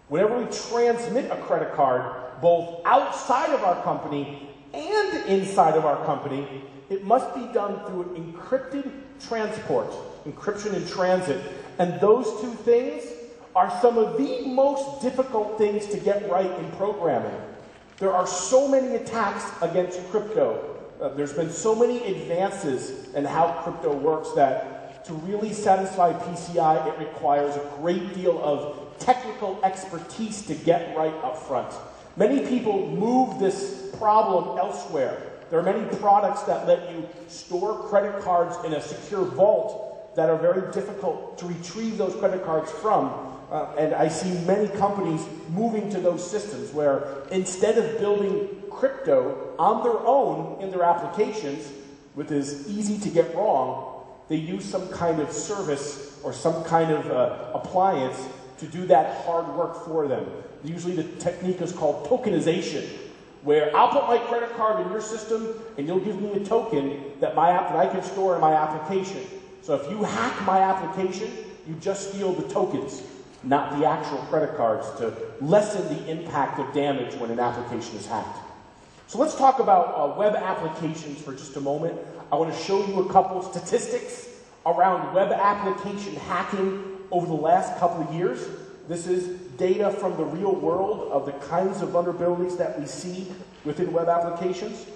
Whenever we transmit a credit card, both outside of our company and inside of our company, it must be done through an encrypted transport, encryption in transit. And those two things are some of the most difficult things to get right in programming. There are so many attacks against crypto. There's been so many advances in how crypto works that to really satisfy PCI, it requires a great deal of technical expertise to get right up front. Many people move this problem elsewhere. There are many products that let you store credit cards in a secure vault that are very difficult to retrieve those credit cards from. And I see many companies moving to those systems where instead of building crypto on their own in their applications, which is easy to get wrong, they use some kind of service or some kind of appliance to do that hard work for them. Usually the technique is called tokenization, where I'll put my credit card in your system and you'll give me a token that I can store in my application. So if you hack my application, you just steal the tokens, not the actual credit cards, to lessen the impact of damage when an application is hacked. So let's talk about web applications for just a moment. I want to show you a couple statistics around web application hacking over the last couple of years. This is data from the real world of the kinds of vulnerabilities that we see within web applications.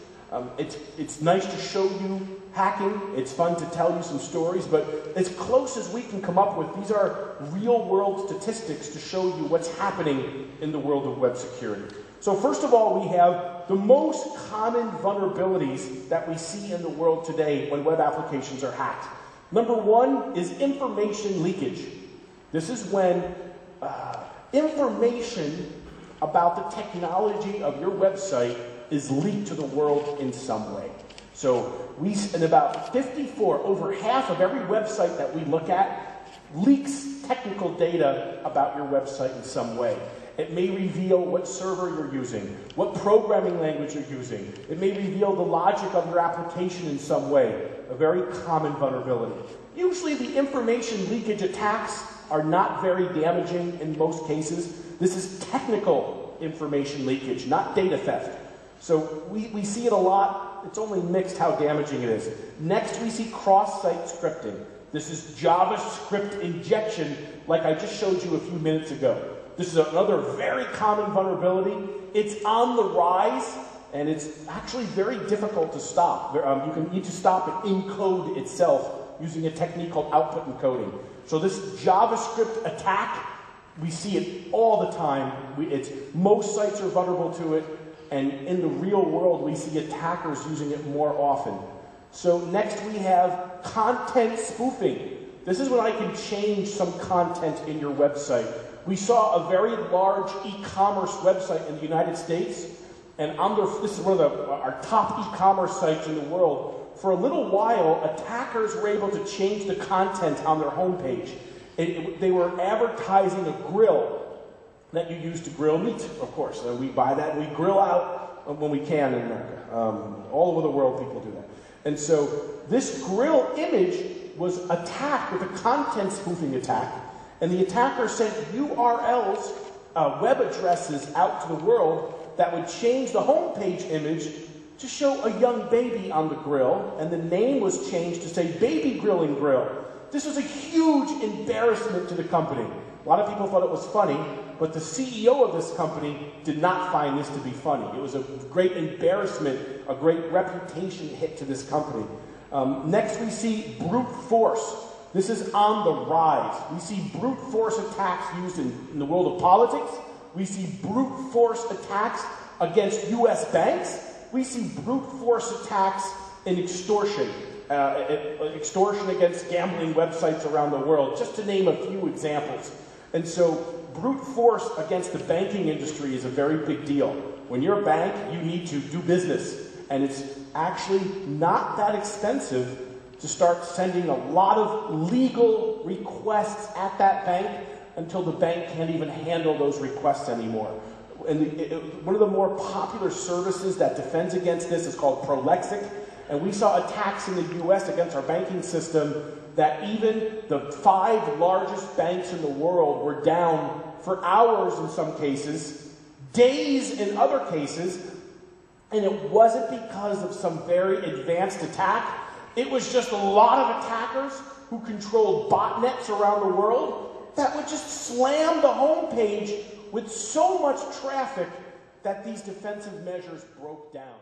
It's nice to show you hacking. It's fun to tell you some stories, but as close as we can come up with, these are real world statistics to show you what's happening in the world of web security. So first of all, we have the most common vulnerabilities that we see in the world today when web applications are hacked. Number one is information leakage. This is when information about the technology of your website is leaked to the world in some way. So in about 54, over half of every website that we look at leaks technical data about your website in some way. It may reveal what server you're using, what programming language you're using. It may reveal the logic of your application in some way, a very common vulnerability. Usually the information leakage attacks are not very damaging in most cases. This is technical information leakage, not data theft. So we see it a lot. It's only mixed how damaging it is. Next, we see cross-site scripting. This is JavaScript injection, like I just showed you a few minutes ago. This is another very common vulnerability. It's on the rise, and it's actually very difficult to stop. You need to stop it in code itself using a technique called output encoding. So this JavaScript attack, we see it all the time. Most sites are vulnerable to it, and in the real world, we see attackers using it more often. So next we have content spoofing. This is when I can change some content in your website. We saw a very large e-commerce website in the United States, and this is one of our top e-commerce sites in the world. For a little while, attackers were able to change the content on their homepage. They were advertising a grill that you use to grill meat, of course. We buy that and we grill out when we can in America. All over the world, people do that. And so this grill image was attacked with a content spoofing attack, and the attacker sent URLs, web addresses out to the world that would change the homepage image to show a young baby on the grill, and the name was changed to say Baby Grilling Grill. This was a huge embarrassment to the company. A lot of people thought it was funny, but the CEO of this company did not find this to be funny. It was a great embarrassment, a great reputation hit to this company. Next we see brute force. This is on the rise. We see brute force attacks used in the world of politics. We see brute force attacks against US banks. We see brute force attacks in extortion. Extortion against gambling websites around the world, just to name a few examples. And so brute force against the banking industry is a very big deal. When you're a bank, you need to do business. And it's actually not that expensive to start sending a lot of legal requests at that bank until the bank can't even handle those requests anymore. And one of the more popular services that defends against this is called Prolexic. And we saw attacks in the US against our banking system that even the 5 largest banks in the world were down for hours in some cases, days in other cases, and it wasn't because of some very advanced attack. It was just a lot of attackers who controlled botnets around the world that would just slam the home page with so much traffic that these defensive measures broke down.